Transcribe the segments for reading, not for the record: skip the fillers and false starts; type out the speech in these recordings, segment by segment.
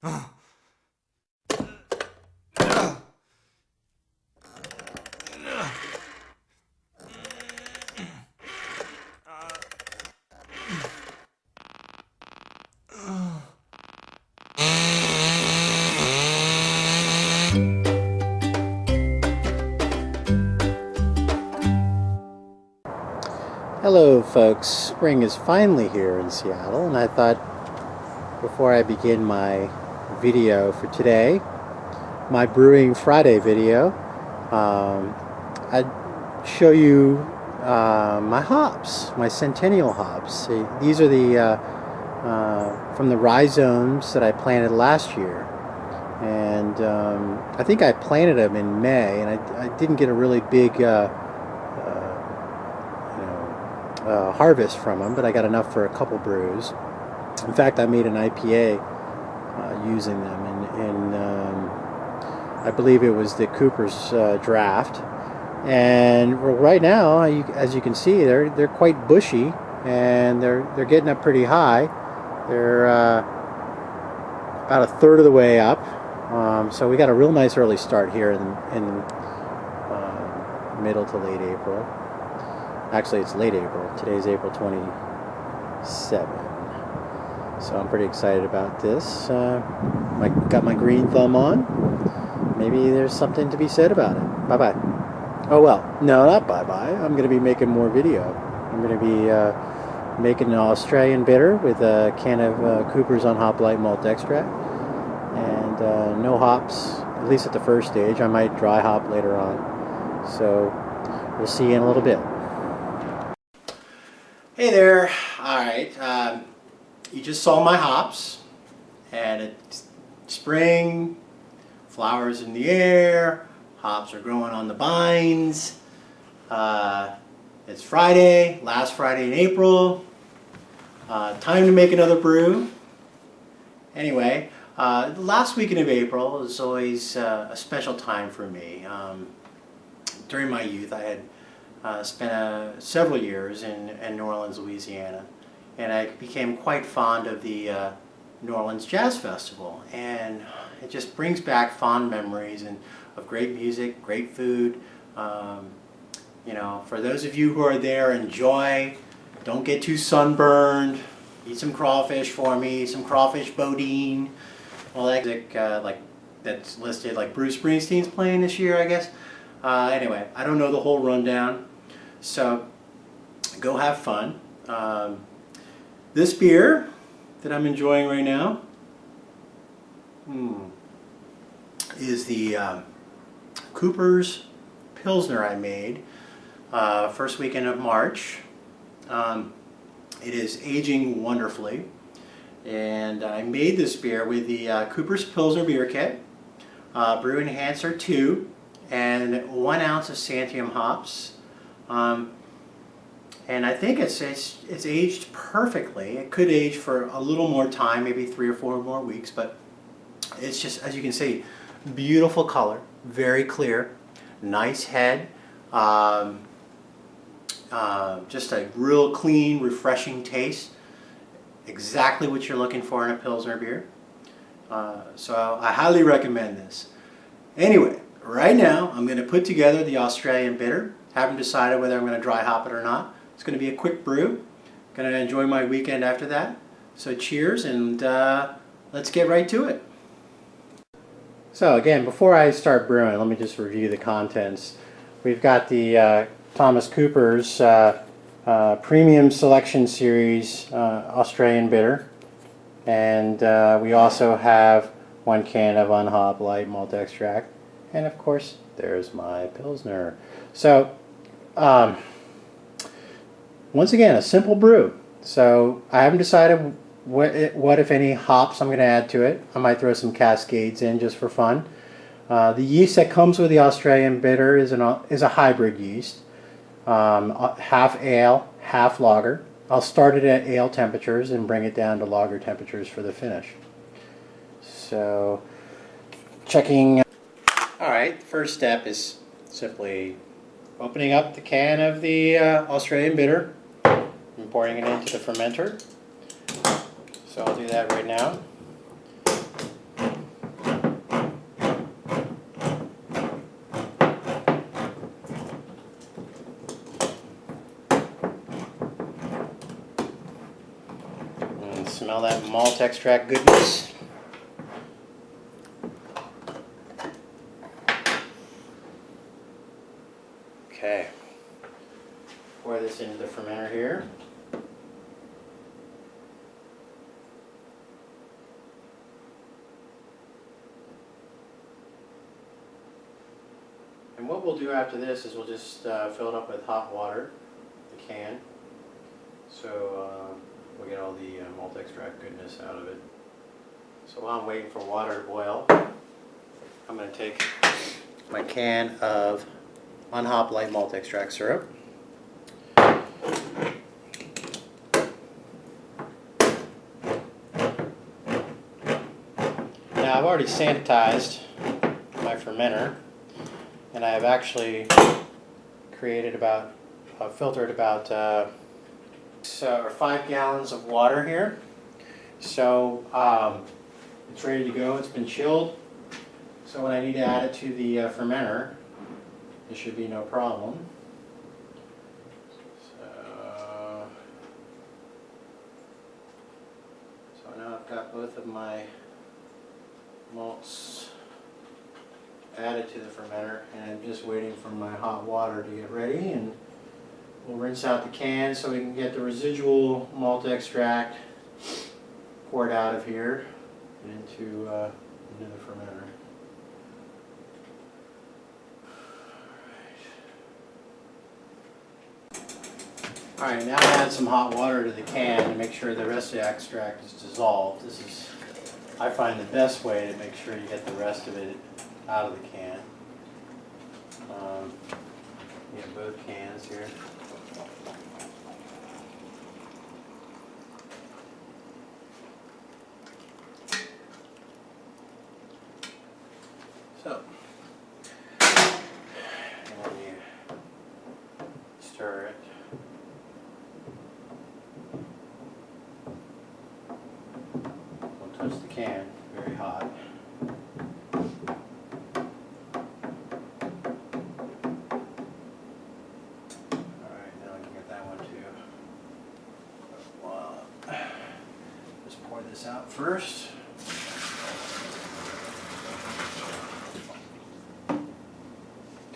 Hello folks, spring is finally here in Seattle, and I thought before I begin my video for today, my Brewing Friday video, I'd show you my hops, my Centennial hops. These are the from the rhizomes that I planted last year, and I think I planted them in May, and I didn't get a really big harvest from them, but I got enough for a couple brews. In fact, I made an IPA using them, and I believe it was the Cooper's Draft. And right now, as you can see, they're quite bushy, and they're getting up pretty high. They're about a third of the way up, so we got a real nice early start here in middle to late April. Actually, it's late April. Today's April 27. So I'm pretty excited about this. Got my green thumb on. Maybe there's something to be said about it. Bye-bye. Oh, well, no, not bye-bye. I'm going to be making more video. I'm going to be making an Australian bitter with a can of Cooper's Unhopped Light Malt Extract. And no hops, at least at the first stage. I might dry hop later on. So we'll see you in a little bit. Hey there. Alright, you just saw my hops, and it's spring, flowers in the air, hops are growing on the vines. It's Friday, last Friday in April. Time to make another brew. Anyway, the last weekend of April is always a special time for me. During my youth, I had spent several years in New Orleans, Louisiana, and I became quite fond of the New Orleans Jazz Festival, and it just brings back fond memories of great music, great food. You know, for those of you who are there, enjoy. Don't get too sunburned. Eat some crawfish for me, some crawfish boudin, all that music like that's listed, like Bruce Springsteen's playing this year, I guess. Anyway, I don't know the whole rundown, so go have fun. This beer that I'm enjoying right now is the Cooper's Pilsner I made first weekend of March. It is aging wonderfully, and I made this beer with the Cooper's Pilsner beer kit, Brew Enhancer 2, and 1 ounce of Santiam hops, and I think it's aged perfectly. It could age for a little more time, maybe 3 or 4 more weeks, but it's just, as you can see, beautiful color, very clear, nice head, just a real clean, refreshing taste. Exactly what you're looking for in a Pilsner beer. So I highly recommend this. Anyway, right now I'm going to put together the Australian bitter. Haven't decided whether I'm going to dry hop it or not. It's going to be a quick brew. Going to enjoy my weekend after that. So cheers, and let's get right to it. So again, before I start brewing, let me just review the contents. We've got the Thomas Cooper's Premium Selection Series Australian bitter, and we also have 1 can of Unhopped Light Malt Extract, and of course there's my Pilsner. So once again, a simple brew. So I haven't decided what if any hops I'm going to add to it. I might throw some Cascades in just for fun. The yeast that comes with the Australian bitter is a hybrid yeast, half ale, half lager. I'll start it at ale temperatures and bring it down to lager temperatures for the finish. So checking. Alright, first step is simply opening up the can of the Australian bitter and pouring it into the fermenter. So I'll do that right now. all that malt extract goodness. Okay, pour this into the fermenter here. And what we'll do after this is we'll just fill it up with hot water, the can, so we'll get all the malt extract goodness out of it. So while I'm waiting for water to boil, I'm going to take my can of unhopped light malt extract syrup. Now I've already sanitized my fermenter, and I have actually created filtered about 5 gallons of water here. So it's ready to go. It's been chilled. So when I need to add it to the fermenter, it should be no problem. So now I've got both of my malts added to the fermenter, and I'm just waiting for my hot water to get ready, and we'll rinse out the can so we can get the residual malt extract poured out of here into the fermenter. Alright, now add some hot water to the can to make sure the rest of the extract is dissolved. This is, I find, the best way to make sure you get the rest of it out of the can. You have both cans here. So, and then you stir it. Don't touch the can, very hot. Alright, now I can get that one too. Well, just pour this out first.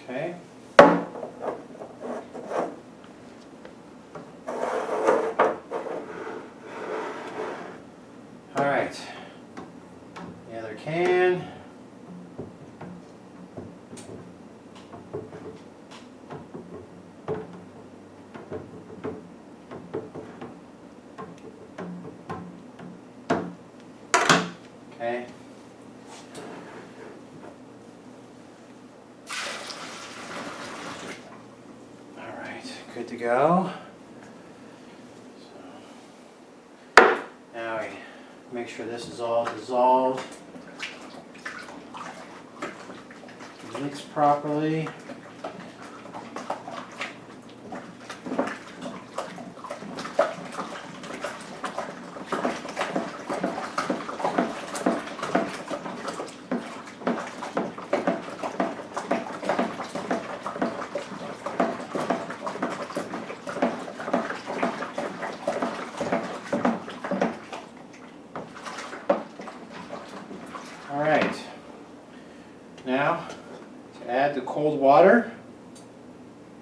Okay. All right. The other can. Okay. Good to go. So now we make sure this is all dissolved, mixed properly. Alright, now to add the cold water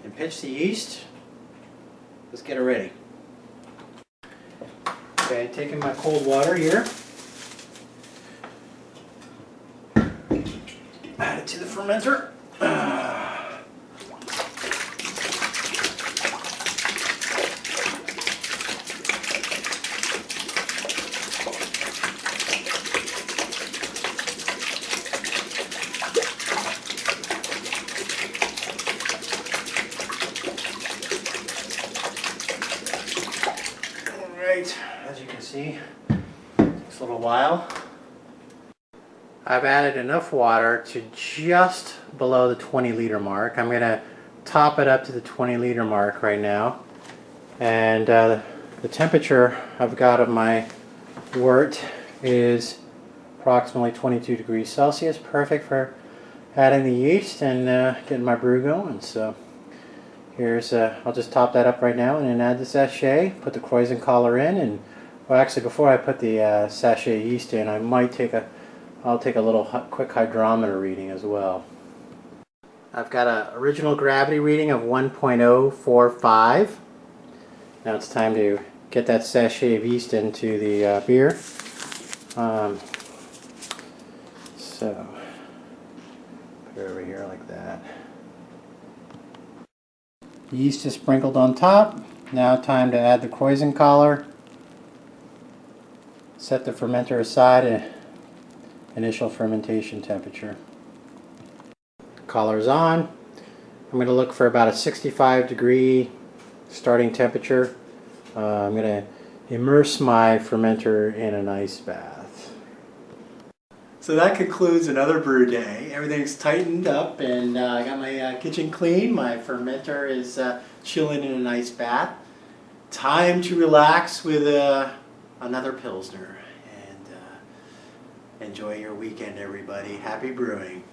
and pitch the yeast. Let's get it ready. Okay, taking my cold water here, add it to the fermenter. As you can see, it takes a little while. I've added enough water to just below the 20-liter mark. I'm going to top it up to the 20-liter mark right now. And the temperature I've got of my wort is approximately 22 degrees Celsius. Perfect for adding the yeast and getting my brew going. So here's, I'll just top that up right now and then add the sachet, put the Kreuzen collar in, and Well, actually, before I put the sachet yeast in, I might I'll take a little quick hydrometer reading as well. I've got an original gravity reading of 1.045. Now it's time to get that sachet of yeast into the beer. So, put it over here like that. Yeast is sprinkled on top. Now time to add the Kreuzen collar. Set the fermenter aside at initial fermentation temperature. Collar's on. I'm going to look for about a 65-degree starting temperature. I'm going to immerse my fermenter in an ice bath. So that concludes another brew day. Everything's tightened up and I got my kitchen clean. My fermenter is chilling in an ice bath. Time to relax with another Pilsner. And enjoy your weekend, everybody. Happy brewing.